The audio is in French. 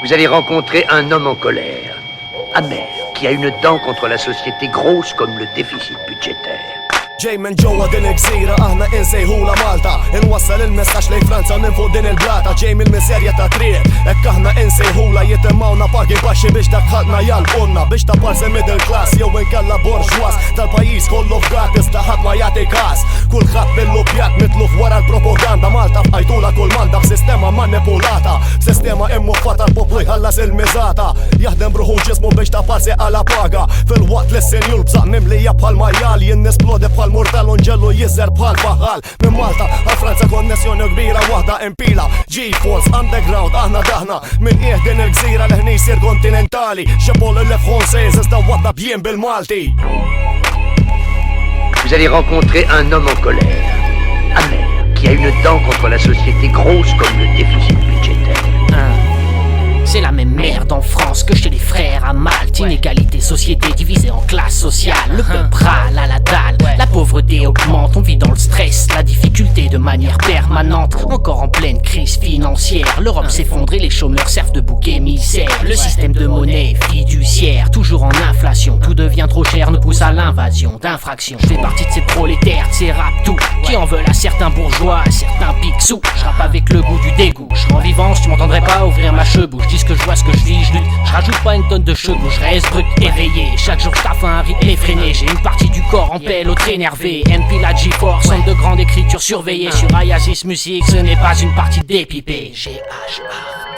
Vous allez rencontrer un homme en colère, amer, qui a une dent contre la société grosse comme le déficit budgétaire. ġej minn ġewwa din il-gżira aħna insejħula Malta. Inwassal il-messaġġ lejn Franza minn fuq din il-blata. Ġej mill-miserja ta' triq, hekk aħna insejħula jitimmawna pagi baxxi biex dak ħadna jalqulna biex ta' parse middle class jew inkella bourgeois tal-pajjiż kollu f'gat iżda ħadd ma jagħti każ. Kulħadd bil-lupjat mitluf wara l-propaganda. Malta f'qajtula kull manda b'sistema manipulata, b'sistema immuffata l-poplu jħallas il-miżata. Jaħdem bruħu ġismu biex ta' parse għala paga fil-waqt li s-senjur bżaq mimlija bħal majjal jien nisplode bħal Mortal unġellu jizzer bħal baħal. Minn Malta għal Franza konnessjoni kbira waħda impila. G-Force underground aħna daħna minn qiegħ din il-gżira leħni jsir kontinentali. Xepol il-lef Française iżda wadda bjien bil-Malti. Vous allez rencontrer un homme en colère, amer, qui a une dent contre la société grosse comme le déficit budgétaire. C'est la même merde en France que chez les frères à Malte. Inégalité, société divisée en classes sociales. Le peuple râle à la dalle, la pauvreté augmente. On vit dans le stress, la difficulté de manière permanente. Encore en pleine crise financière, l'Europe s'effondre et les chômeurs servent de bouc émissaire. Le système de monnaie fiduciaire, toujours en inflation. Tout devient trop cher, nous pousse à l'invasion d'infractions. Je fais partie de ces prolétaires, de ces raptous qui en veulent à certains bourgeois, à certains picsous. Je rappe avec le goût du dégoût. Je rends vivant, tu m'entendrais pas ouvrir ma chebouche. Ce que je vois, ce que je vis, je lutte. Je rajoute pas une tonne de chevaux, je reste brut, éveillé. Chaque jour je taffe à un rythme effréné. J'ai une partie du corps en paix, l'autre énervé. MP la G-Force, centre de grande écriture surveillée. Sur Ayasis Music, ce n'est pas une partie dépipée. GHA